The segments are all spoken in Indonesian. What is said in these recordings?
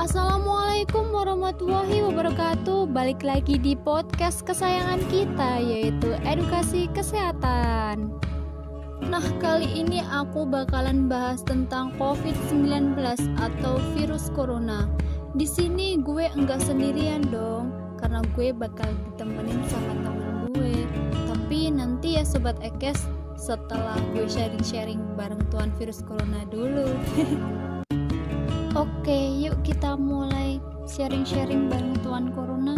Assalamualaikum warahmatullahi wabarakatuh. Balik lagi di podcast kesayangan kita, yaitu edukasi kesehatan. Nah, kali ini aku bakalan bahas tentang COVID-19 atau virus corona. Di sini gue enggak sendirian dong, karena gue bakal ditemenin sama temen gue. Tapi nanti ya Sobat Ekes, setelah gue sharing-sharing bareng Tuan Virus Corona dulu. Oke, yuk kita mulai sharing-sharing bareng Tuan Corona.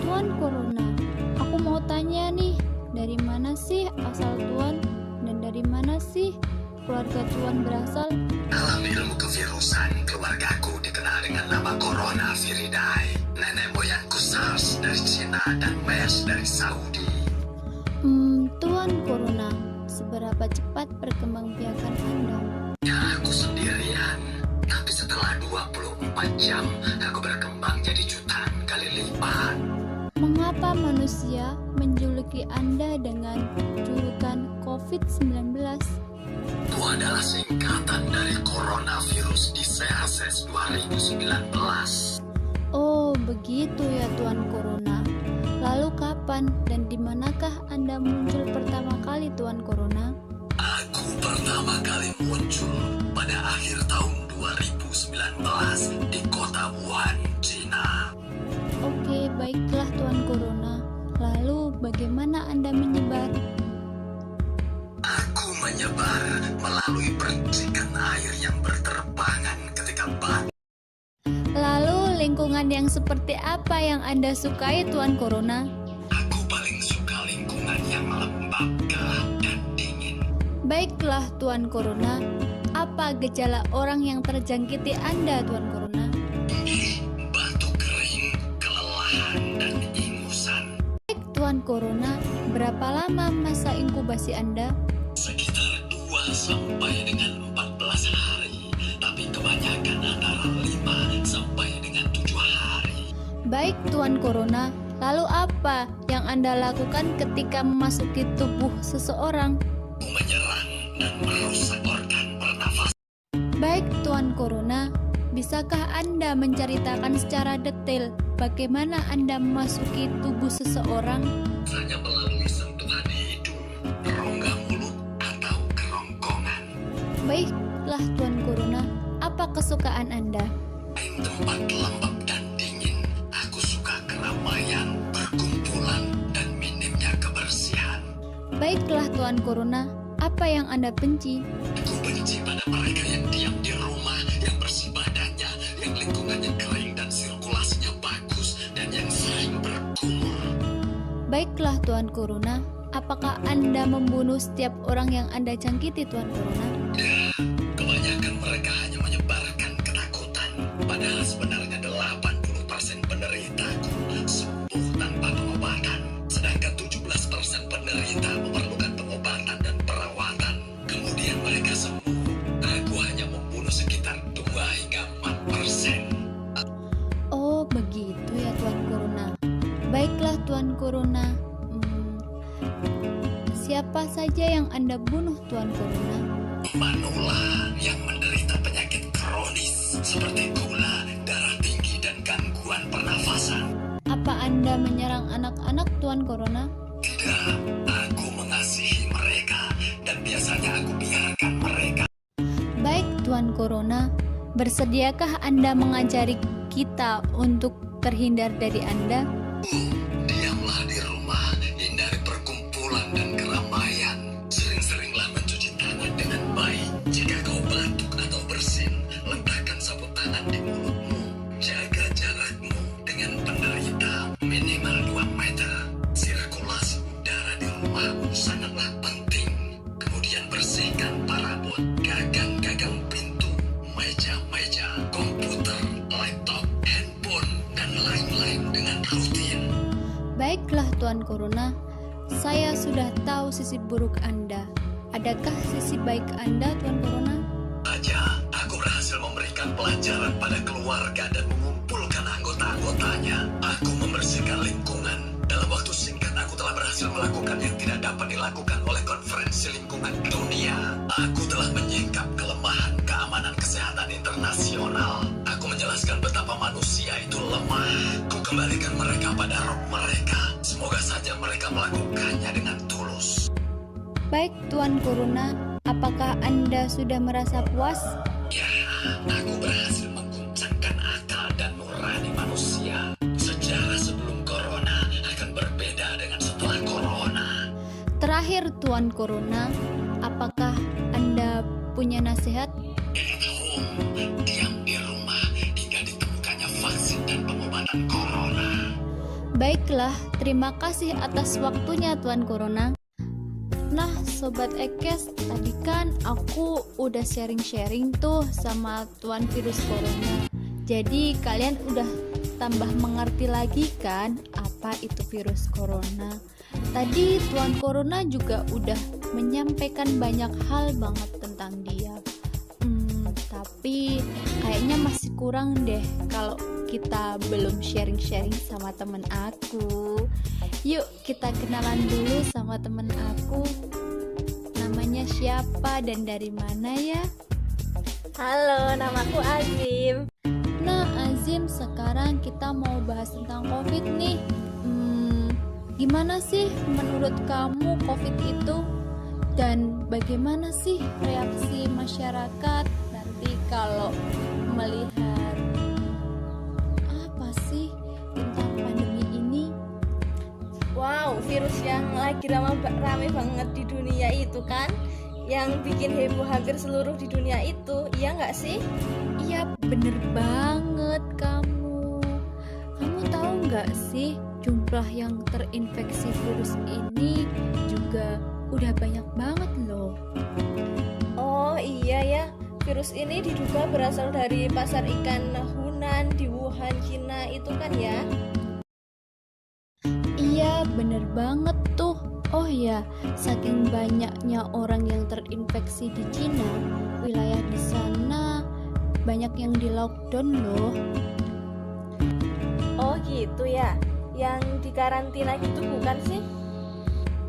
Tuan Corona, aku mau tanya nih, dari mana sih asal Tuan dan dari mana sih keluarga Tuan berasal? Dalam ilmu kevirusan, keluargaku dikenal dengan nama Coronaviridae. Nenek moyangku SARS dari Cina dan MERS dari Saudi. Tuan Corona, seberapa cepat perkembangbiakan Anda? Ya, aku sendirian. Tapi setelah 24 jam, aku berkembang jadi jutaan kali lipat. Mengapa manusia menjuluki Anda dengan julukan COVID-19? Itu adalah singkatan dari Coronavirus Diseases 2019. Oh, begitu ya Tuan Corona. Lalu kapan dan di manakah Anda muncul pertama kali Tuan Corona? Aku pertama kali muncul pada akhir tahun 2019 di kota Wuhan, Cina. Oke, baiklah Tuan Corona. Lalu bagaimana Anda menyebar? Aku menyebar melalui percikan air yang berterbangan ketika batuk. Lalu lingkungan yang seperti apa yang Anda sukai Tuan Corona? Aku paling suka lingkungan yang lembab, gelap, dan dingin. Baiklah Tuan Corona, apa gejala orang yang terjangkiti Anda Tuan Corona? Batuk kering, kelelahan, dan ingusan. Baik Tuan Corona, berapa lama masa inkubasi Anda? Sekitar 2 sampai dengan 14 hari, tapi kebanyakan antara 5 sampai dengan 7 hari. Baik Tuan Corona, lalu apa yang Anda lakukan ketika memasuki tubuh seseorang? Menyerang dan merusak organ pernafasan. Baik Tuan Corona, bisakah Anda menceritakan secara detail bagaimana Anda memasuki tubuh seseorang? Hanya melalui sentuhan hidung, rongga mulut, atau kerongkongan. Baiklah Tuan Corona, apa kesukaan Anda? Di tempat lembab dan dingin, aku suka keramaian, perkumpulan, dan minimnya kebersihan. Baiklah Tuan Corona, apa yang Anda benci? Aku benci pada mereka yang diam di rumah, yang bersih badannya, yang lingkungannya kering dan sirkulasinya bagus, dan yang sering berkumur. Baiklah Tuan Corona, apakah Anda membunuh setiap orang yang Anda jangkiti Tuan Corona? Ya, kebanyakan mereka hanya menyebarkan ketakutan, padahal sebenarnya 80% penderitaku sembuh tanpa pengobatan, sedangkan 17% penderita memerlukan pengobatan dan perawatan. Kemudian mereka sembuh. Aku hanya membunuh sekitar 2 hingga 4%. Oh, begitu ya Tuan Corona. Baiklah Tuan Corona. Siapa saja yang Anda bunuh Tuan Corona? Manula yang menderita penyakit kronis seperti gula, darah tinggi, dan gangguan pernafasan. Apa Anda menyerang anak-anak Tuan Corona? Tidak, aku mengasihi mereka dan biasanya aku biarkan mereka. Baik Tuan Corona, bersediakah Anda mengajari kita untuk terhindar dari Anda? Diamlah di rumah, hindari perkumpulan dan keramaian. Sering-seringlah mencuci tangan dengan baik. Jika kau batuk atau bersin, letakkan sabun tangan di mulutmu. Jaga jarakmu dengan penderita minimal 2 meter. Sirkulasi udara di rumahmu sangatlah penting. Kemudian bersihkan parabot, gagang-gagang pintu, meja-meja, komputer, laptop, handphone, dan lain-lain dengan rutin. Baiklah Tuan Corona, saya sudah tahu sisi buruk Anda. Adakah sisi baik Anda Tuan Corona? Saja, aku berhasil memberikan pelajaran pada keluarga dan mengumpulkan anggota-anggotanya. Aku membersihkan lingkungan. Dalam waktu singkat, aku telah berhasil melakukan yang tidak dapat dilakukan oleh konferensi lingkungan dunia. Aku telah menyingkap kelemahan keamanan kesehatan internasional. lemah, ku kembalikan mereka pada roh mereka. Semoga saja mereka melakukannya dengan tulus. Baik Tuan Corona, apakah Anda sudah merasa puas? Ya, aku berhasil mengguncangkan akal dan nurani manusia. Sejarah sebelum corona akan berbeda dengan setelah corona. Terakhir Tuan Corona, apakah Anda punya nasihat? At home, diam di rumah hingga ditemukannya vaksin dan pengobatan corona. Baiklah, terima kasih atas waktunya Tuan Corona. Nah Sobat Ekes, tadi kan aku udah sharing-sharing tuh sama Tuan Virus Corona. Jadi kalian udah tambah mengerti lagi kan apa itu virus corona. Tadi Tuan Corona juga udah menyampaikan banyak hal banget tentang dia. Tapi kayaknya masih kurang deh kalau kita belum sharing-sharing sama temen aku. Yuk kita kenalan dulu sama temen aku. Namanya siapa dan dari mana ya? Halo, namaku Azim. Nah Azim, sekarang kita mau bahas tentang COVID nih. Gimana sih menurut kamu COVID itu? Dan bagaimana sih reaksi masyarakat nanti kalau melihat apa sih tentang pandemi ini? Wow, virus yang lagi rame banget di dunia itu kan, yang bikin heboh hampir seluruh di dunia itu, iya nggak sih? Iya bener banget kamu. Kamu tahu nggak sih jumlah yang terinfeksi virus ini juga udah banyak banget loh. Oh iya ya, virus ini diduga berasal dari pasar ikan Hunan di Wuhan, Cina itu kan ya? Iya bener banget tuh. Oh ya, saking banyaknya orang yang terinfeksi di Cina, wilayah di sana banyak yang di lockdown loh. Oh gitu ya, yang dikarantina gitu bukan sih?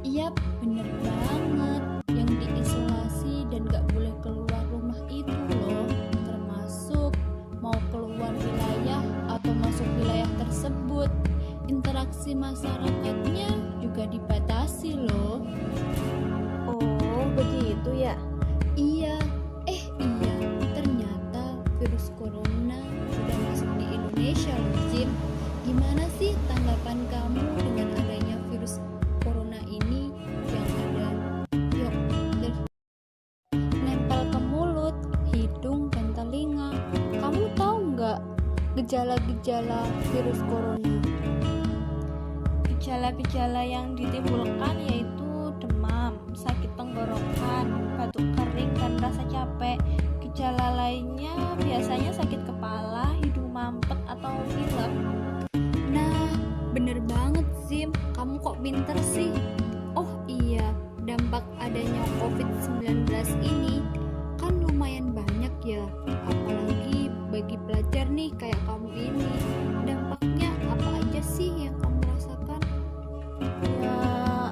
Iya bener banget, yang diisolasi dan gak boleh keluar rumah itu loh. Termasuk mau keluar wilayah atau masuk wilayah tersebut, interaksi masyarakatnya juga dibatasi loh. Oh begitu ya. Iya, iya, ternyata virus corona udah masuk di Indonesia loh Jim. Gimana sih tanggapan kamu dengan adanya virus corona ini yang ada nempel ke mulut, hidung, dan telinga? Kamu tahu nggak gejala-gejala virus corona? Gejala-gejala yang ditimbulkan yaitu demam, sakit tenggorokan, batuk kering, dan rasa capek. Gejala lainnya biasanya sakit kepala, hidung mampet, atau pilek. Nah, bener banget Zim, kamu kok pinter sih? Oh iya, dampak adanya COVID-19 ini kan lumayan banyak ya, apalagi bagi pelajar nih kayak kamu ini. Dampaknya apa aja sih yang kamu rasakan? Ya,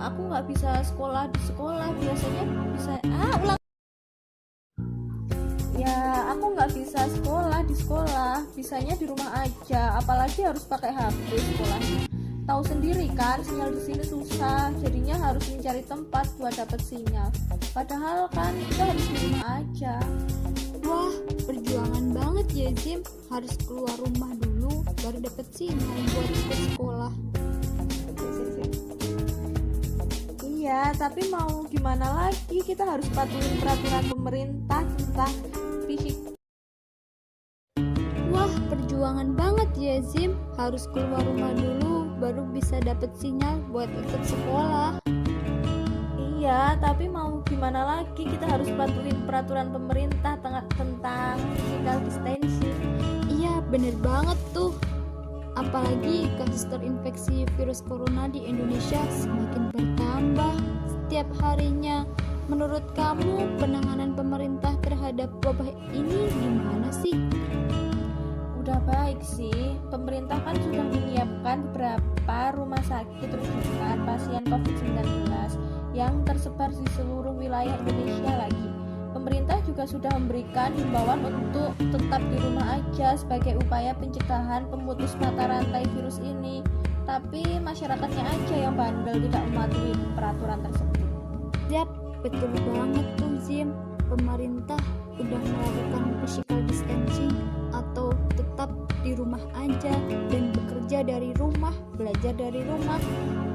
aku nggak bisa sekolah di sekolah, biasanya bisa Ya, aku nggak bisa sekolah di sekolah, bisanya di rumah aja, apalagi harus pakai HP sekolahnya. Tahu sendiri kan, sinyal di sini susah, jadinya harus mencari tempat buat dapat sinyal. Padahal kan kita harus di rumah aja. Wah, perjuangan banget ya Zim, harus keluar rumah dulu baru dapat sinyal buat ikut sekolah. Iya, tapi mau gimana lagi, kita harus patuhin peraturan pemerintah tentang fisik. Wah, perjuangan banget ya Zim, harus keluar rumah dulu baru bisa dapat sinyal buat ikut sekolah. Iya, tapi mau gimana lagi, kita harus patuhin peraturan pemerintah tentang physical distancing. Iya, bener banget tuh. Apalagi kasus terinfeksi virus corona di Indonesia semakin bertambah setiap harinya. Menurut kamu, penanganan pemerintah terhadap wabah ini gimana sih? Udah baik sih, pemerintah kan sudah menyiapkan beberapa rumah sakit rujukan pasien COVID-19 yang tersebar di seluruh wilayah Indonesia lagi. Pemerintah juga sudah memberikan himbauan untuk tetap di rumah aja sebagai upaya pencegahan pemutus mata rantai virus ini. Tapi masyarakatnya aja yang bandel tidak mematuhi peraturan tersebut. Yap, betul banget tuh Zim. Pemerintah udah melakukan physical distancing atau tetap di rumah aja dan bekerja dari rumah, belajar dari rumah.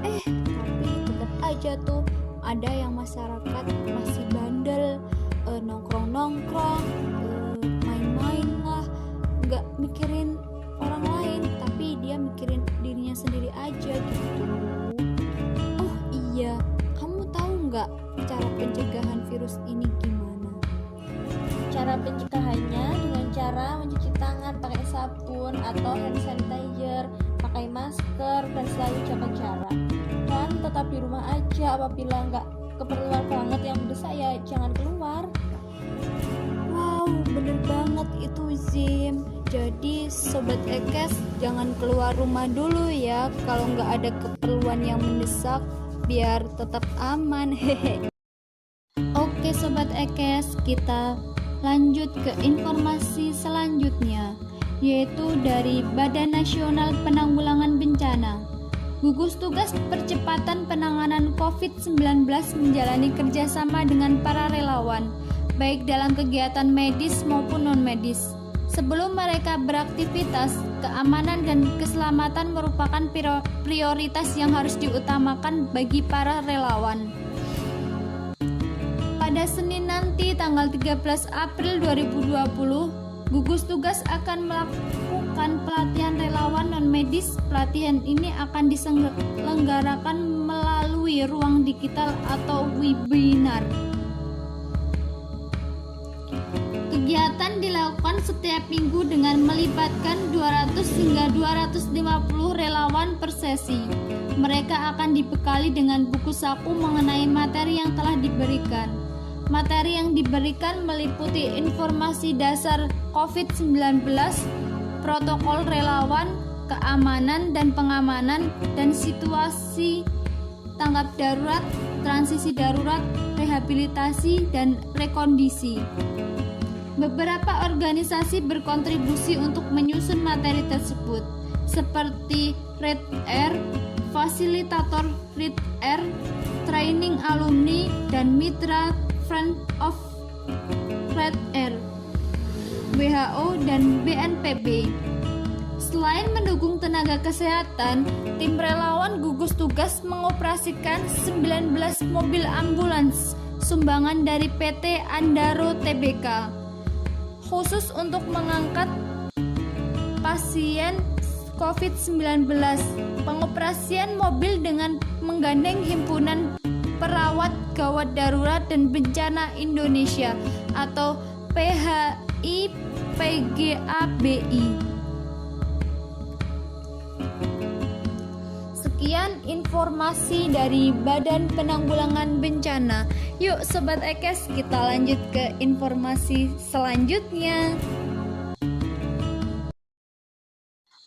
Tapi tetap aja tuh ada yang masyarakat masih bandel, nongkrong-nongkrong, main-main lah, nggak mikirin orang lain, tapi dia mikirin dirinya sendiri aja gitu. Oh iya, kamu tahu nggak cara pencegahan virus ini gimana? Cara pencegahannya dengan cara mencuci tangan pakai sabun atau hand sanitizer, pakai masker, dan selalu jaga jarak. Dan tetap di rumah aja, apabila nggak keperluan banget yang mendesak ya jangan keluar. Wow, bener banget itu Zim. Jadi Sobat Ekes jangan keluar rumah dulu ya kalau nggak ada keperluan yang mendesak, biar tetap aman. Hehe. Oke Sobat Ekes, kita lanjut ke informasi selanjutnya, yaitu dari Badan Nasional Penanggulangan Bencana. Gugus Tugas Percepatan Penanganan COVID-19 menjalani kerjasama dengan para relawan, baik dalam kegiatan medis maupun non-medis. Sebelum mereka beraktivitas, keamanan dan keselamatan merupakan prioritas yang harus diutamakan bagi para relawan. Pada Senin nanti tanggal 13 April 2020, gugus tugas akan melakukan pelatihan relawan non-medis. Pelatihan ini akan diselenggarakan melalui ruang digital atau webinar. Kegiatan dilakukan setiap minggu dengan melibatkan 200 hingga 250 relawan per sesi. Mereka akan dibekali dengan buku saku mengenai materi yang telah diberikan. Materi yang diberikan meliputi informasi dasar COVID-19, protokol relawan, keamanan dan pengamanan, dan situasi tanggap darurat, transisi darurat, rehabilitasi, dan rekondisi. Beberapa organisasi berkontribusi untuk menyusun materi tersebut, seperti Red Air, fasilitator Red Air, training alumni, dan mitra Friend of Red Air, WHO, dan BNPB. Selain mendukung tenaga kesehatan, tim relawan gugus tugas mengoperasikan 19 mobil ambulans sumbangan dari PT Andaro Tbk, khusus untuk mengangkat pasien COVID-19. Pengoperasian mobil dengan menggandeng himpunan perawat gawat darurat dan bencana Indonesia atau PHI PGABI. Sekian informasi dari Badan Penanggulangan Bencana. Yuk Sobat Ekes, kita lanjut ke informasi selanjutnya.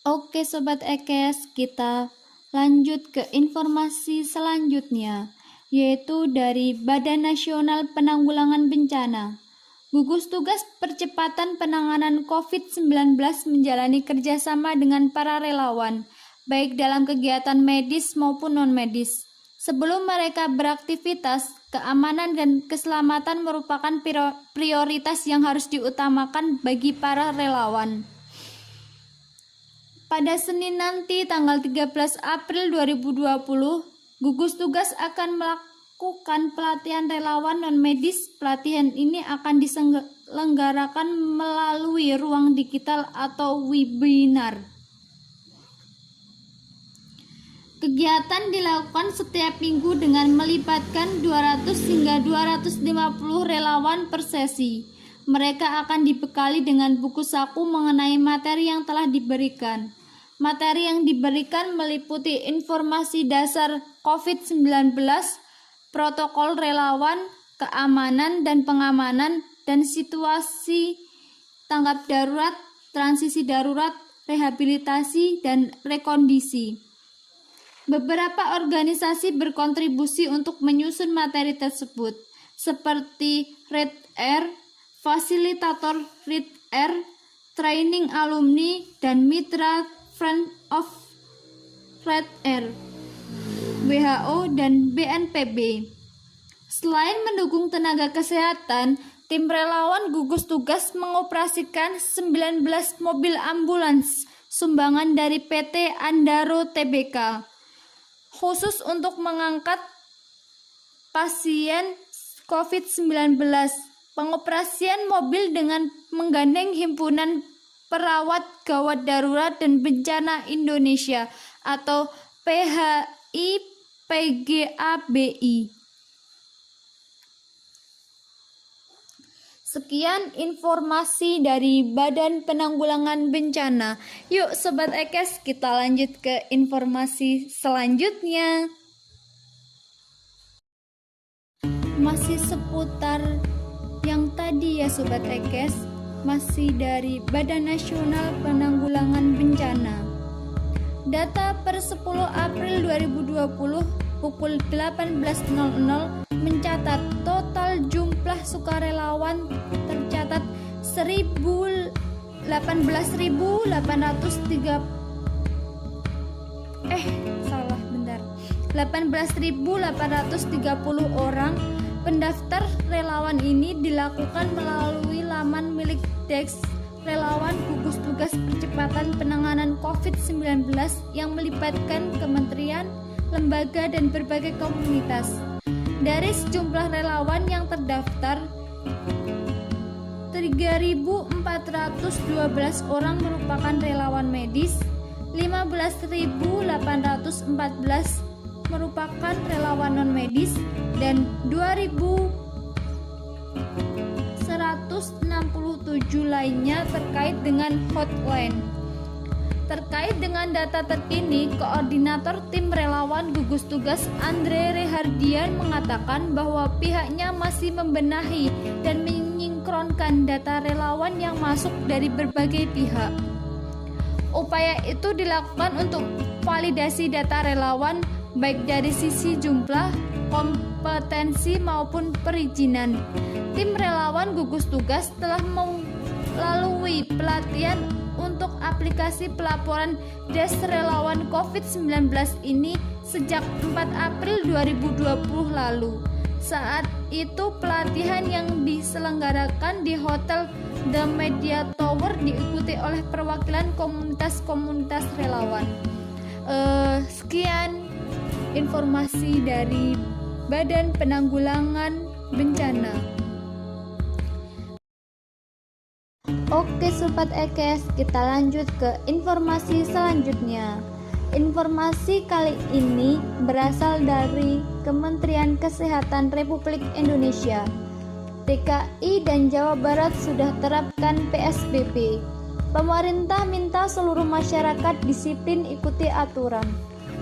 Oke Sobat Ekes, kita lanjut ke informasi selanjutnya, yaitu dari Badan Nasional Penanggulangan Bencana. Gugus Tugas Percepatan Penanganan COVID-19 menjalani kerjasama dengan para relawan, baik dalam kegiatan medis maupun non-medis. Sebelum mereka beraktivitas, keamanan dan keselamatan merupakan prioritas yang harus diutamakan bagi para relawan. Pada Senin nanti tanggal 13 April 2020, gugus tugas akan melakukan pelatihan relawan non-medis. Pelatihan ini akan diselenggarakan melalui ruang digital atau webinar. Kegiatan dilakukan setiap minggu dengan melibatkan 200 hingga 250 relawan per sesi. Mereka akan dibekali dengan buku saku mengenai materi yang telah diberikan. Materi yang diberikan meliputi informasi dasar COVID-19, protokol relawan, keamanan dan pengamanan, dan situasi tanggap darurat, transisi darurat, rehabilitasi, dan rekondisi. Beberapa organisasi berkontribusi untuk menyusun materi tersebut, seperti Red Air, fasilitator Red Air, training alumni, dan mitra Friend of Red Air, WHO, dan BNPB. Selain mendukung tenaga kesehatan, tim relawan gugus tugas mengoperasikan 19 mobil ambulans sumbangan dari PT Andaro Tbk khusus untuk mengangkat pasien COVID-19. Pengoperasian mobil dengan menggandeng Himpunan Perawat Gawat Darurat dan Bencana Indonesia atau PHI-PGABI. Sekian informasi dari Badan Penanggulangan Bencana. Yuk Sobat Ekes, kita lanjut ke informasi selanjutnya. Masih seputar yang tadi ya Sobat Ekes, masih dari Badan Nasional Penanggulangan Bencana. Data per 10 April 2020 pukul 18.00 mencatat total jumlah sukarelawan tercatat 18.830 orang. Pendaftar relawan ini dilakukan melalui laman milik Deks Relawan Gugus Tugas Percepatan Penanganan COVID-19 yang melibatkan kementerian, lembaga, dan berbagai komunitas. Dari sejumlah relawan yang terdaftar, 3.412 orang merupakan relawan medis, 15.814 merupakan relawan non-medis, dan 2.167 lainnya terkait dengan hotline. Terkait dengan data terkini, Koordinator Tim Relawan Gugus Tugas Andre Rehardian mengatakan bahwa pihaknya masih membenahi dan menyinkronkan data relawan yang masuk dari berbagai pihak. Upaya itu dilakukan untuk validasi data relawan baik dari sisi jumlah, kompetensi maupun perizinan. Tim relawan gugus tugas telah melalui pelatihan untuk aplikasi pelaporan Des Relawan COVID-19 ini sejak 4 April 2020 lalu. Saat itu pelatihan yang diselenggarakan di Hotel The Media Tower diikuti oleh perwakilan komunitas-komunitas relawan. Sekian informasi dari Badan Penanggulangan Bencana. Oke Sobat Ekes, kita lanjut ke informasi selanjutnya. Informasi kali ini berasal dari Kementerian Kesehatan Republik Indonesia. DKI dan Jawa Barat sudah terapkan PSBB. Pemerintah minta seluruh masyarakat disiplin ikuti aturan.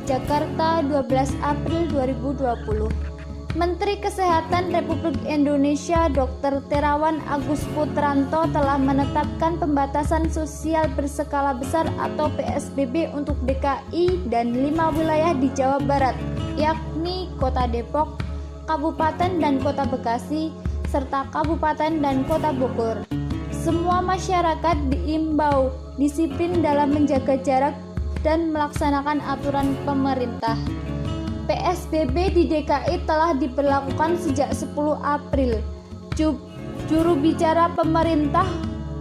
Jakarta, 12 April 2020. Menteri Kesehatan Republik Indonesia Dr. Terawan Agus Putranto telah menetapkan pembatasan sosial berskala besar atau PSBB untuk DKI dan 5 wilayah di Jawa Barat, yakni Kota Depok, Kabupaten dan Kota Bekasi, serta Kabupaten dan Kota Bogor. Semua masyarakat diimbau disiplin dalam menjaga jarak dan melaksanakan aturan pemerintah. PSBB di DKI telah diberlakukan sejak 10 April. Juru bicara pemerintah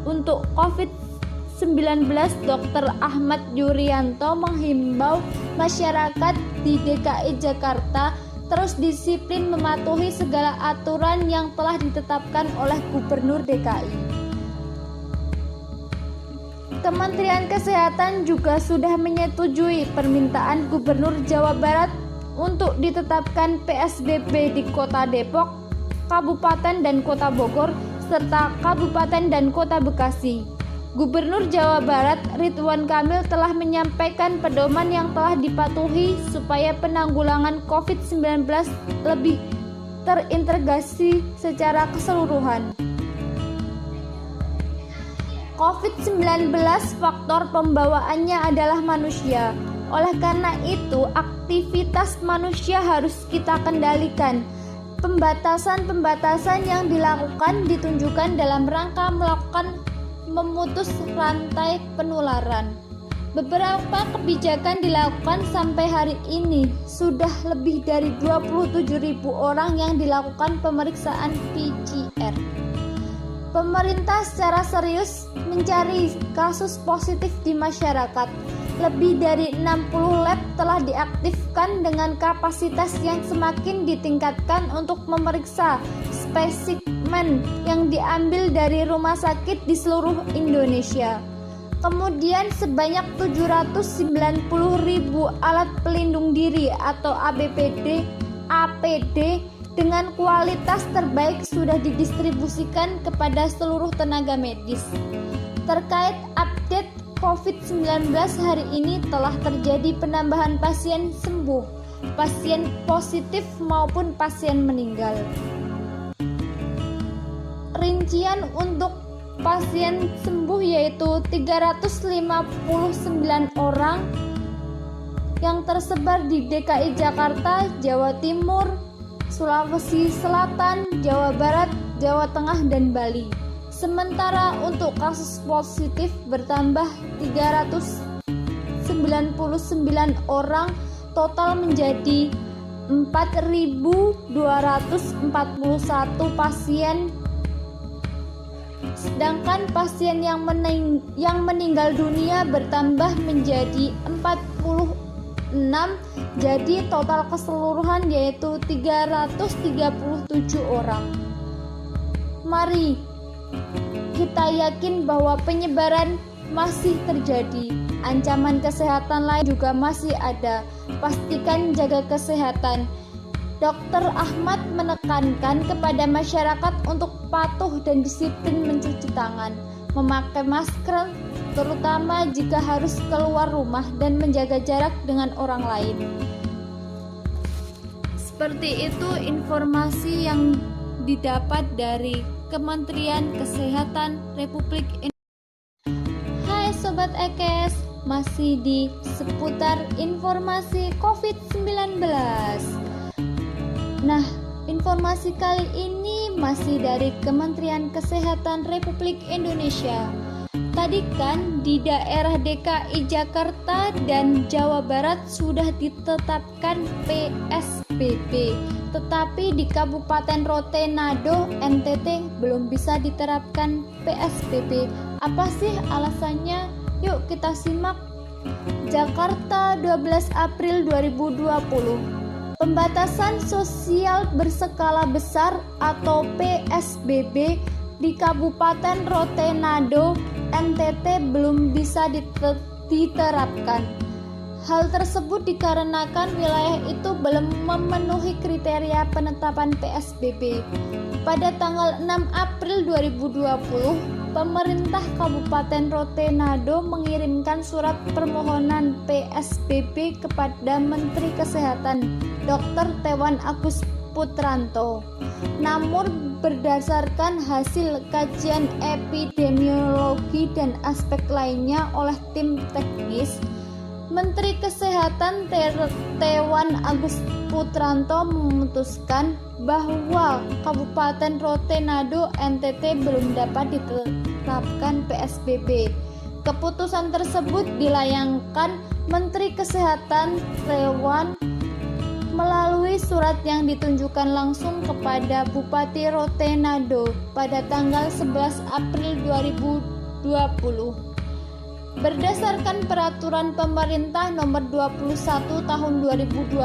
untuk COVID-19 Dr. Ahmad Yuryanto menghimbau masyarakat di DKI Jakarta terus disiplin mematuhi segala aturan yang telah ditetapkan oleh Gubernur DKI. Kementerian Kesehatan juga sudah menyetujui permintaan Gubernur Jawa Barat untuk ditetapkan PSBB di Kota Depok, Kabupaten dan Kota Bogor, serta Kabupaten dan Kota Bekasi. Gubernur Jawa Barat Ridwan Kamil telah menyampaikan pedoman yang telah dipatuhi supaya penanggulangan COVID-19 lebih terintegrasi secara keseluruhan. COVID-19 faktor pembawaannya adalah manusia. Oleh karena itu, aktivitas manusia harus kita kendalikan. Pembatasan-pembatasan yang dilakukan ditunjukkan dalam rangka memutus rantai penularan. Beberapa kebijakan dilakukan sampai hari ini. Sudah lebih dari 27.000 orang yang dilakukan pemeriksaan PCR. Pemerintah secara serius mencari kasus positif di masyarakat. Lebih dari 60 lab telah diaktifkan dengan kapasitas yang semakin ditingkatkan untuk memeriksa spesimen yang diambil dari rumah sakit di seluruh Indonesia. Kemudian sebanyak 790.000 alat pelindung diri atau APD dengan kualitas terbaik sudah didistribusikan kepada seluruh tenaga medis. Terkait update COVID-19 hari ini telah terjadi penambahan pasien sembuh, pasien positif maupun pasien meninggal. Rincian untuk pasien sembuh yaitu 359 orang yang tersebar di DKI Jakarta, Jawa Timur, Sulawesi Selatan, Jawa Barat, Jawa Tengah, dan Bali. Sementara untuk kasus positif bertambah 399 orang, total menjadi 4.241 pasien. Sedangkan pasien yang meninggal dunia bertambah menjadi 46, jadi total keseluruhan yaitu 337 orang. Mari kita yakin bahwa penyebaran masih terjadi, ancaman kesehatan lain juga masih ada. Pastikan jaga kesehatan. Dr. Ahmad menekankan kepada masyarakat untuk patuh dan disiplin mencuci tangan, memakai masker, terutama jika harus keluar rumah, dan menjaga jarak dengan orang lain. Seperti itu informasi yang didapat dari Kementerian Kesehatan Republik Indonesia. Hai Sobat Ekes, masih di seputar informasi COVID-19. Nah, informasi kali ini masih dari Kementerian Kesehatan Republik Indonesia. Tadi kan di daerah DKI Jakarta dan Jawa Barat sudah ditetapkan PSBB, tetapi di Kabupaten Rote-Nado, NTT belum bisa diterapkan PSBB. Apa sih alasannya? Yuk kita simak. Jakarta 12 April 2020. Pembatasan sosial berskala besar atau PSBB di Kabupaten Rote-Nado, NTT belum bisa diterapkan. Hal tersebut dikarenakan wilayah itu belum memenuhi kriteria penetapan PSBB. Pada tanggal 6 April 2020, pemerintah Kabupaten Rote-Nado mengirimkan surat permohonan PSBB kepada Menteri Kesehatan Dr. Teuwan Agus Putranto. Namun berdasarkan hasil kajian epidemiologi dan aspek lainnya oleh tim teknis, Menteri Kesehatan Teuwan Agus Putranto memutuskan bahwa Kabupaten Rote-Nado NTT belum dapat diterapkan PSBB. Keputusan tersebut dilayangkan Menteri Kesehatan Teuwan melalui surat yang ditunjukkan langsung kepada Bupati Rote-Nado pada tanggal 11 April 2020. Berdasarkan peraturan pemerintah nomor 21 tahun 2020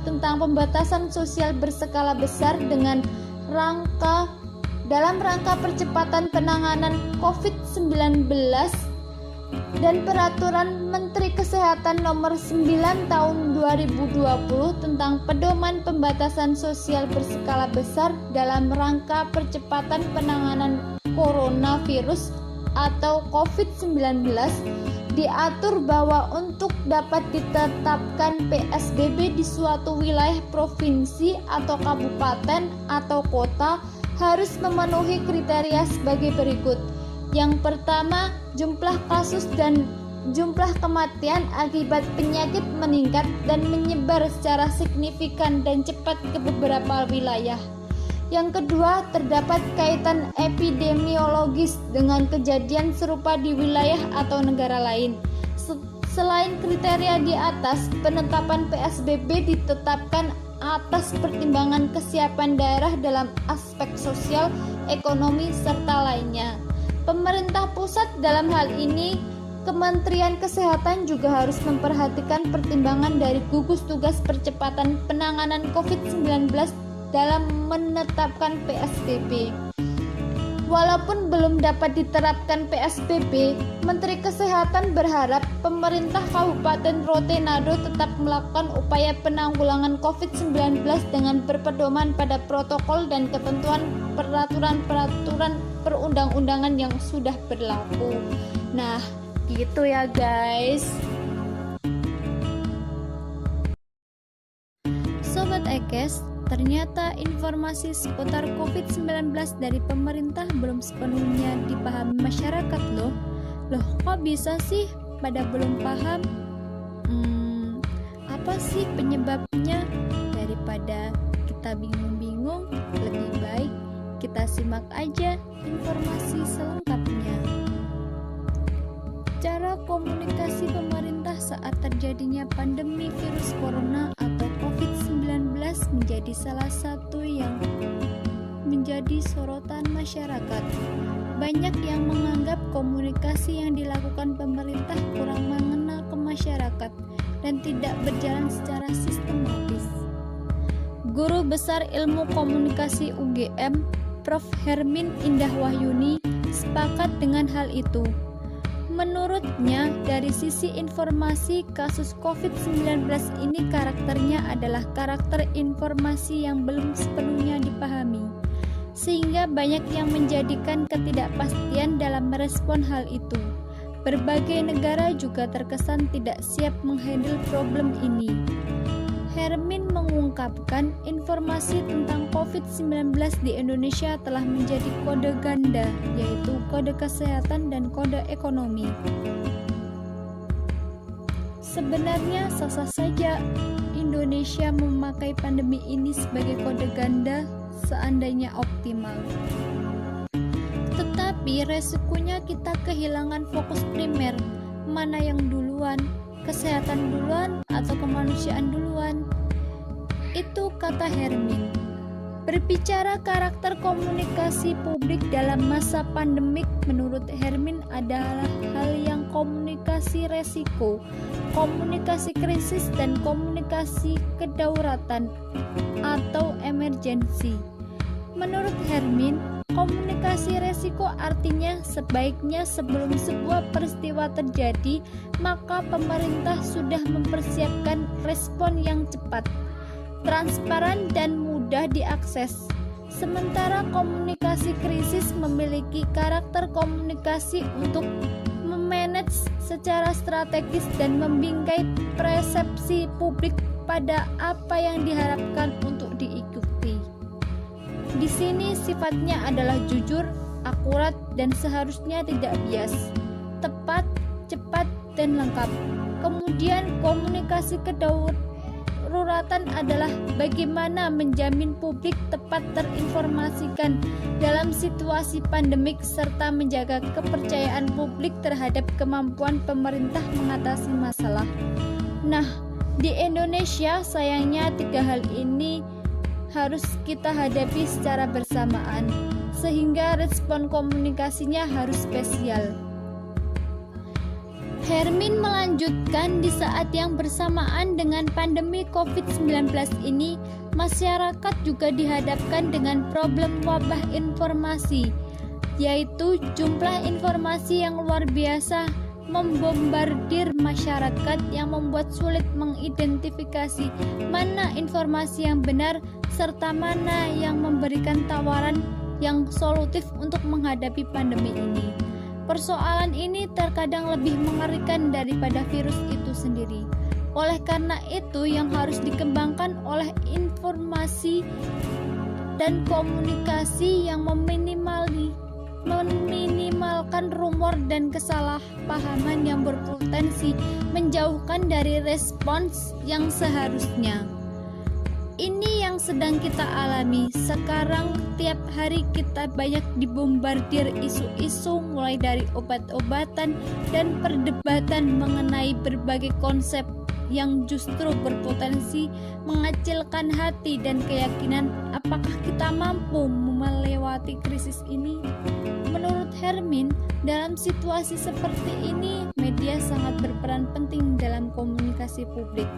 tentang pembatasan sosial berskala besar dalam rangka percepatan penanganan COVID-19 dan peraturan Menteri Kesehatan nomor 9 tahun 2020 tentang pedoman pembatasan sosial berskala besar dalam rangka percepatan penanganan coronavirus atau COVID-19, diatur bahwa untuk dapat ditetapkan PSBB di suatu wilayah provinsi atau kabupaten atau kota harus memenuhi kriteria sebagai berikut. Yang pertama, jumlah kasus dan jumlah kematian akibat penyakit meningkat dan menyebar secara signifikan dan cepat ke beberapa wilayah. Yang kedua, terdapat kaitan epidemiologis dengan kejadian serupa di wilayah atau negara lain. Selain kriteria di atas, penetapan PSBB ditetapkan atas pertimbangan kesiapan daerah dalam aspek sosial, ekonomi, serta lainnya. Pemerintah pusat dalam hal ini, Kementerian Kesehatan juga harus memperhatikan pertimbangan dari gugus tugas percepatan penanganan COVID-19 dalam menetapkan PSBB. Walaupun belum dapat diterapkan PSBB, Menteri Kesehatan berharap pemerintah Kabupaten Rote-Nado tetap melakukan upaya penanggulangan COVID-19 dengan berpedoman pada protokol dan ketentuan peraturan-peraturan perundang-undangan yang sudah berlaku. Nah, gitu ya guys. Sobat Ekes, ternyata informasi seputar COVID-19 dari pemerintah belum sepenuhnya dipahami masyarakat loh. Loh, kok bisa sih pada belum paham? Apa sih penyebabnya? Daripada kita bingung-bingung, lebih baik kita simak aja informasi selengkapnya. Cara komunikasi pemerintah saat terjadinya pandemi virus corona atau COVID-19 menjadi salah satu yang menjadi sorotan masyarakat. Banyak yang menganggap komunikasi yang dilakukan pemerintah kurang mengena ke masyarakat dan tidak berjalan secara sistematis. Guru Besar Ilmu Komunikasi UGM, Prof. Hermin Indah Wahyuni, sepakat dengan hal itu. Menurutnya, dari sisi informasi, kasus COVID-19 ini karakternya adalah karakter informasi yang belum sepenuhnya dipahami, sehingga banyak yang menjadikan ketidakpastian dalam merespon hal itu. Berbagai negara juga terkesan tidak siap menghandle problem ini. Hermin mengungkapkan informasi tentang COVID-19 di Indonesia telah menjadi kode ganda, yaitu kode kesehatan dan kode ekonomi. Sebenarnya sah-sah saja Indonesia memakai pandemi ini sebagai kode ganda seandainya optimal. Tetapi resikonya kita kehilangan fokus primer, mana yang duluan, kesehatan duluan atau kemanusiaan duluan. Itu kata Hermin. Berbicara karakter komunikasi publik dalam masa pandemik, menurut Hermin adalah hal yang komunikasi resiko, komunikasi krisis, dan komunikasi kedaulatan atau emergensi. Menurut Hermin, komunikasi resiko artinya sebaiknya sebelum sebuah peristiwa terjadi, maka pemerintah sudah mempersiapkan respon yang cepat, transparan, dan mudah diakses. Sementara komunikasi krisis memiliki karakter komunikasi untuk memanage secara strategis dan membingkai persepsi publik pada apa yang diharapkan untuk diikuti. Di sini sifatnya adalah jujur, akurat, dan seharusnya tidak bias, tepat, cepat, dan lengkap. Kemudian komunikasi kedaruratan adalah bagaimana menjamin publik tepat terinformasikan dalam situasi pandemik serta menjaga kepercayaan publik terhadap kemampuan pemerintah mengatasi masalah. Nah, di Indonesia sayangnya tiga hal ini harus kita hadapi secara bersamaan, sehingga respon komunikasinya harus spesial. Hermin melanjutkan, di saat yang bersamaan dengan pandemi COVID-19 ini, masyarakat juga dihadapkan dengan problem wabah informasi, yaitu jumlah informasi yang luar biasa membombardir masyarakat yang membuat sulit mengidentifikasi mana informasi yang benar serta mana yang memberikan tawaran yang solutif untuk menghadapi pandemi ini. Persoalan ini terkadang lebih mengerikan daripada virus itu sendiri. Oleh karena itu, yang harus dikembangkan oleh informasi dan komunikasi yang meminimalkan rumor dan kesalahpahaman yang berpotensi menjauhkan dari respons yang seharusnya. Ini yang sedang kita alami. Sekarang tiap hari kita banyak dibombardir isu-isu mulai dari obat-obatan dan perdebatan mengenai berbagai konsep yang justru berpotensi mengecilkan hati dan keyakinan apakah kita mampu melewati krisis ini. Menurut Hermin, dalam situasi seperti ini, media sangat berperan penting dalam komunikasi publik.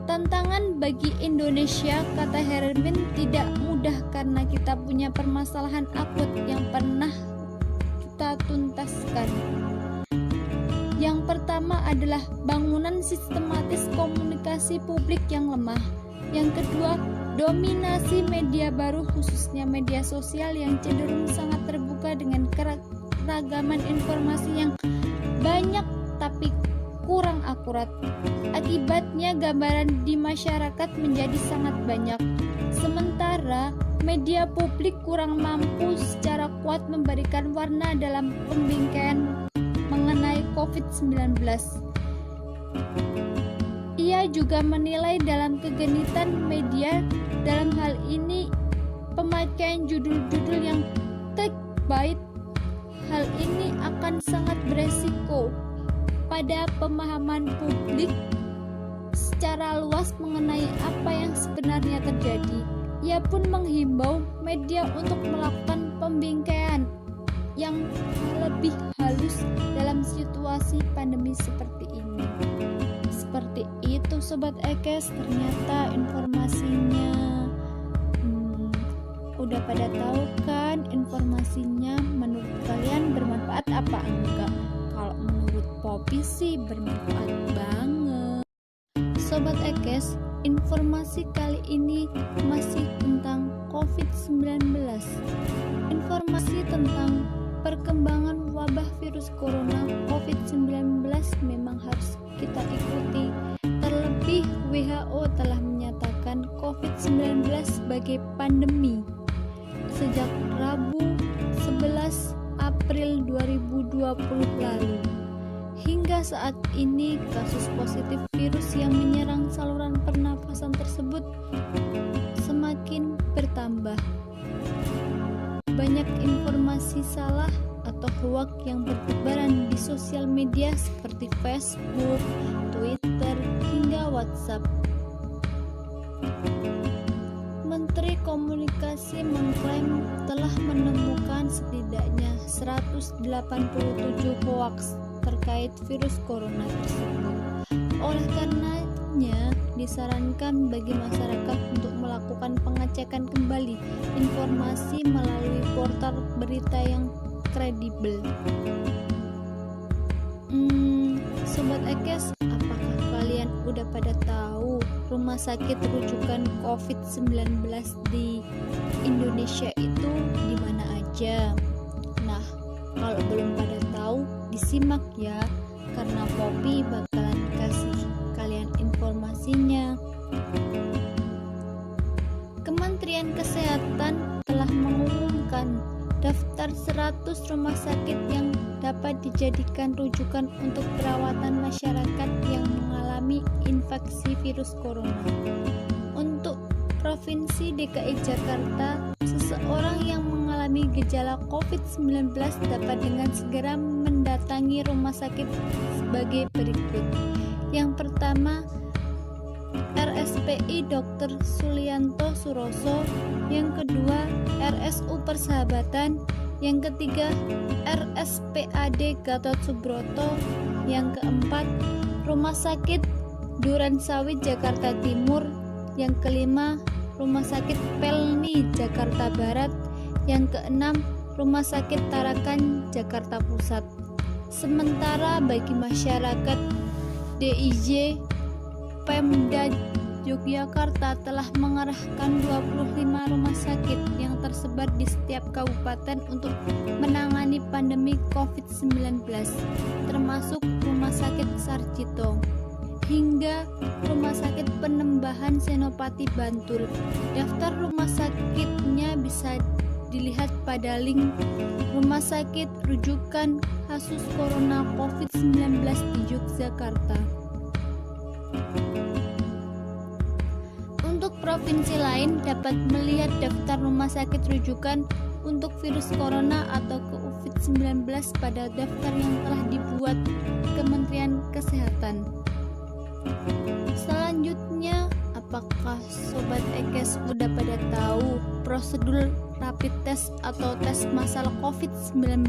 Tantangan bagi Indonesia, kata Hermin, tidak mudah karena kita punya permasalahan akut yang pernah kita tuntaskan. Yang pertama adalah bangunan sistematis komunikasi publik yang lemah. Yang kedua, dominasi media baru khususnya media sosial yang cenderung sangat terbuka dengan keragaman informasi yang banyak tapi kurang akurat. Akibatnya gambaran di masyarakat menjadi sangat banyak. Sementara media publik kurang mampu secara kuat memberikan warna dalam pembingkaian mengenai COVID-19. Ia juga menilai dalam kegenitan media dalam hal ini pemakaian judul-judul yang clickbait. Hal ini akan sangat beresiko pada pemahaman publik secara luas mengenai apa yang sebenarnya terjadi. Ia pun menghimbau media untuk melakukan pembingkaian yang lebih halus dalam situasi pandemi seperti ini. Seperti itu Sobat Ekes, ternyata informasinya udah pada tahu kan informasinya. Menurut kalian bermanfaat apa enggak? Kalau menurut Poppy sih bermanfaat banget. Sobat Ekes, informasi kali ini masih tentang COVID-19. Informasi tentang perkembangan wabah virus corona COVID-19 memang harus kita ikuti. Terlebih WHO telah menyatakan COVID-19 sebagai pandemi sejak Rabu 11 April 2020 lalu. Hingga saat ini kasus positif virus yang menyerang saluran pernafasan tersebut semakin bertambah. Banyak informasi salah atau hoax yang bertebaran di sosial media seperti Facebook, Twitter, hingga WhatsApp. Menteri Komunikasi mengklaim telah menemukan setidaknya 187 hoax terkait virus corona tersebut. Oleh karenanya, disarankan bagi masyarakat untuk melakukan pengecekan kembali informasi melalui portal berita yang kredibel. Sobat Ekes, apakah kalian udah pada tahu rumah sakit rujukan COVID-19 di Indonesia itu di mana aja? Nah, kalau belum pada tahu, disimak ya, karena Poppy bakalan kasih kalian informasinya. Kementerian Kesehatan telah mengumumkan daftar 100 rumah sakit yang dapat dijadikan rujukan untuk perawatan masyarakat yang mengalami infeksi virus corona. Untuk Provinsi DKI Jakarta, seseorang yang mengalami gejala COVID-19 dapat dengan segera mendatangi rumah sakit sebagai berikut. Yang pertama, RSPI Dr. Sulianto Suroso. Yang kedua, RSU Persahabatan. Yang ketiga, RSPAD Gatot Subroto. Yang keempat, Rumah Sakit Durensawit Jakarta Timur. Yang kelima, Rumah Sakit Pelni Jakarta Barat. Yang keenam, Rumah Sakit Tarakan Jakarta Pusat. Sementara bagi masyarakat DIY, Pemda Yogyakarta telah mengerahkan 25 rumah sakit yang tersebar di setiap kabupaten untuk menangani pandemi COVID-19, termasuk Rumah Sakit Sarjito hingga Rumah Sakit Penembahan Senopati Bantul. Daftar rumah sakitnya bisa dilihat pada link Rumah Sakit Rujukan Kasus Corona COVID-19 di Yogyakarta. Untuk provinsi lain dapat melihat daftar rumah sakit rujukan untuk virus corona atau COVID-19 pada daftar yang telah dibuat Kementerian Kesehatan. Selanjutnya, apakah Sobat Ekes udah pada tahu prosedur rapid test atau tes massal COVID-19?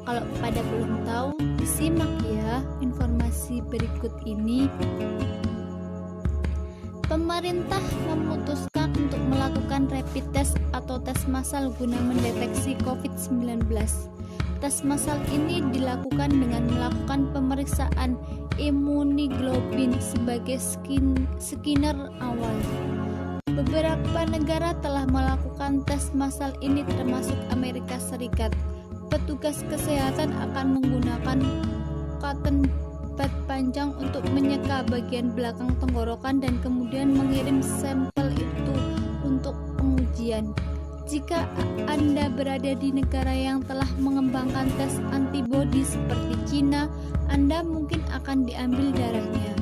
Kalau pada belum tahu, disimak ya informasi berikut ini. Pemerintah memutuskan untuk melakukan rapid test atau tes massal guna mendeteksi COVID-19. Tes massal ini dilakukan dengan melakukan pemeriksaan imunoglobulin sebagai scanner awal. Beberapa negara telah melakukan tes massal ini termasuk Amerika Serikat. Petugas kesehatan akan menggunakan cotton pad panjang untuk menyeka bagian belakang tenggorokan dan kemudian mengirim sampel itu untuk pengujian. Jika Anda berada di negara yang telah mengembangkan tes antibodi seperti Cina, Anda mungkin akan diambil darahnya.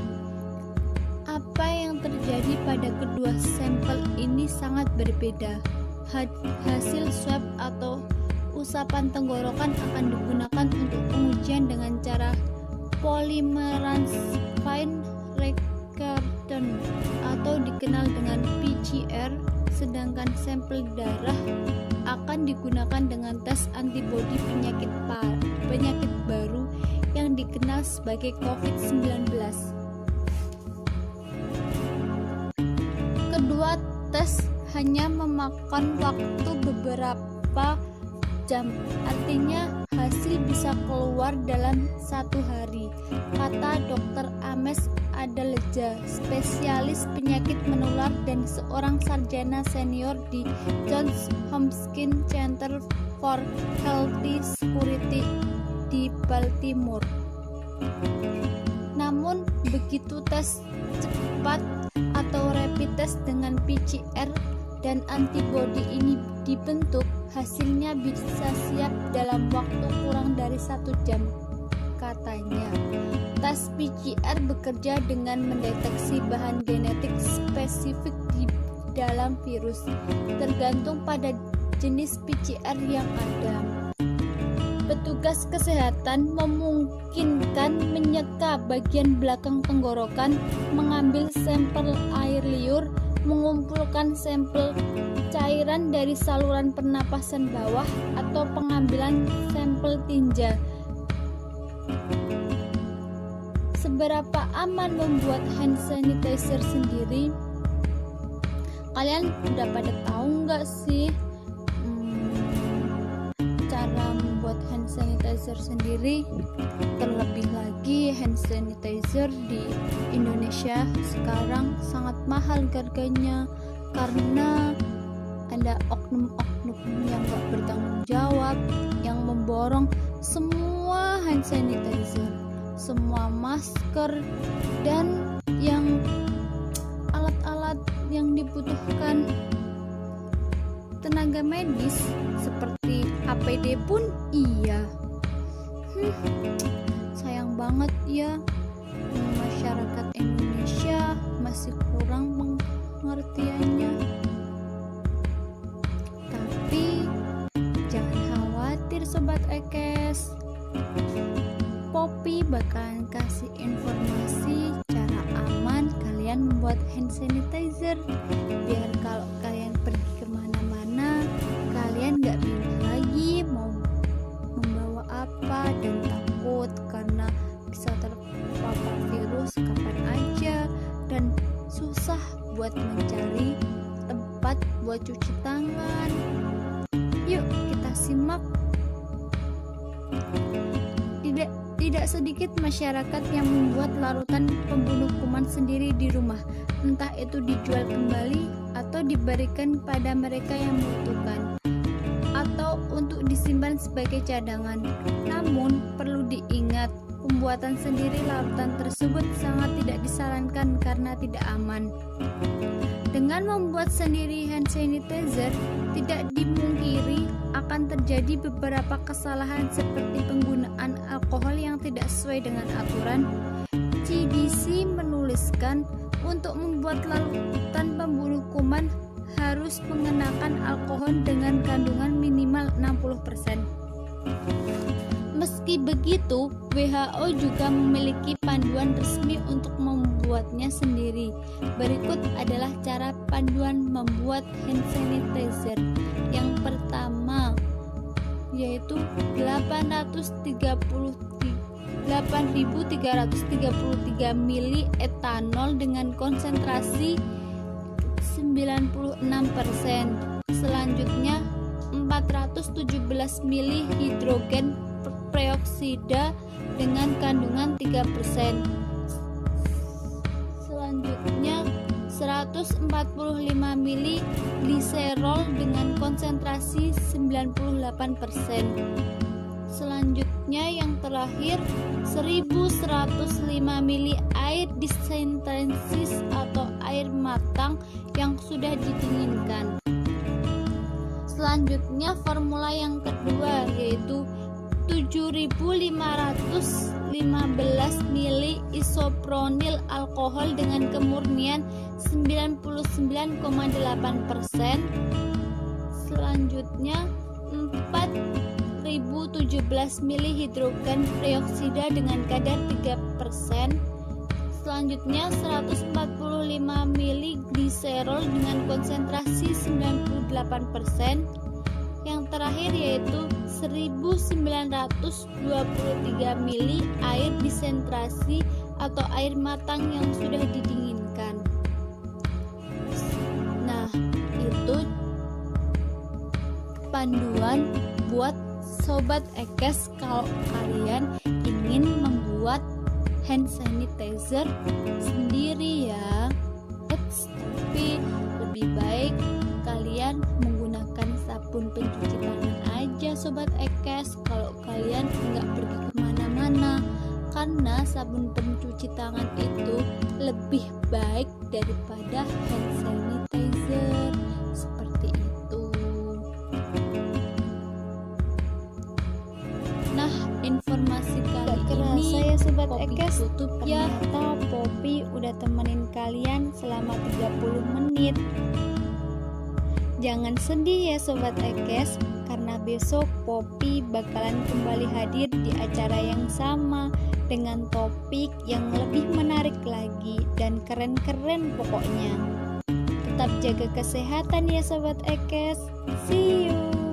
Apa yang terjadi pada kedua sampel ini sangat berbeda. Hasil swab atau usapan tenggorokan akan digunakan untuk pengujian dengan cara polymerase chain reaction atau dikenal dengan PCR, sedangkan sampel darah akan digunakan dengan tes antibodi penyakit baru yang dikenal sebagai COVID-19. Kedua tes hanya memakan waktu beberapa jam, artinya hasil bisa keluar dalam 1 hari, kata Dr. Ames Adaleja, spesialis penyakit menular dan seorang sarjana senior di Johns Hopkins Center for Health Security di Baltimore. Namun begitu tes cepat atau rapid test dengan PCR dan antibodi ini dibentuk, hasilnya bisa siap dalam waktu kurang dari 1 jam, katanya. Tes PCR bekerja dengan mendeteksi bahan genetik spesifik di dalam virus, tergantung pada jenis PCR yang ada. Petugas kesehatan memungkinkan menyeka bagian belakang tenggorokan, mengambil sampel air liur, mengumpulkan sampel cairan dari saluran pernapasan bawah, atau pengambilan sampel tinja. Seberapa aman membuat hand sanitizer sendiri? Kalian udah pada tahu nggak sih cara membuat hand sanitizer sendiri? Terlebih lagi hand sanitizer di Indonesia sekarang sangat mahal harganya karena ada oknum-oknum yang gak bertanggung jawab yang memborong semua hand sanitizer, semua masker, dan yang alat-alat yang dibutuhkan tenaga medis seperti APD pun iya. Sayang banget ya, masyarakat Indonesia masih kurang pengertiannya. Tapi jangan khawatir Sobat Ekes, Poppy bakalan kasih informasi cara aman kalian membuat hand sanitizer, biar kalau kalian pergi kemana-mana kalian gak bingung lagi mau membawa apa dan takut karena bisa terpapar virus kapan aja dan susah buat mencari tempat buat cuci tangan. Yuk kita simak. Tidak sedikit masyarakat yang membuat larutan pembunuh kuman sendiri di rumah, entah itu dijual kembali atau diberikan pada mereka yang membutuhkan, atau untuk disimpan sebagai cadangan. Namun perlu diingat, pembuatan sendiri larutan tersebut sangat tidak disarankan karena tidak aman. Dengan membuat sendiri hand sanitizer, tidak dimungkiri akan terjadi beberapa kesalahan seperti penggunaan alkohol yang tidak sesuai dengan aturan. CDC menuliskan Untuk membuat larutan pembunuh kuman harus mengenakan alkohol dengan kandungan minimal 60%. Meski begitu, WHO juga memiliki panduan resmi untuk membuatnya sendiri. Berikut adalah cara panduan membuat hand sanitizer. Yang pertama yaitu 8.333 mili etanol dengan konsentrasi 96%. Selanjutnya 417 mili hidrogen peroksida dengan kandungan 3%. Selanjutnya 145 mili gliserol dengan konsentrasi 98%. Selanjutnya yang terakhir 1105 mili air disintesis atau air matang yang sudah didinginkan. Selanjutnya formula yang kedua yaitu 7.515 mili isopronil alkohol dengan kemurnian 99,8%. Selanjutnya 4.017 mili hidrogen peroksida dengan kadar 3%. Selanjutnya 145 mili gliserol dengan konsentrasi 98%. Yang terakhir yaitu 1923 mili air disentrasi atau air matang yang sudah didinginkan. Nah, itu panduan buat Sobat Ekes kalau kalian ingin membuat hand sanitizer sendiri ya. Tapi lebih baik kalian menggunakan sabun pencuci tangan aja Sobat Ekes kalau kalian nggak pergi kemana-mana, karena sabun pencuci tangan itu lebih baik daripada hand sanitizer. Seperti itu. Nah, informasi kali ini ya Sobat Poppy Ekes tutup ya. Ternyata Poppy udah temenin kalian selama 30 menit. Jangan sedih ya Sobat Ekes, karena besok Poppy bakalan kembali hadir di acara yang sama dengan topik yang lebih menarik lagi dan keren-keren pokoknya. Tetap jaga kesehatan ya Sobat Ekes. See you.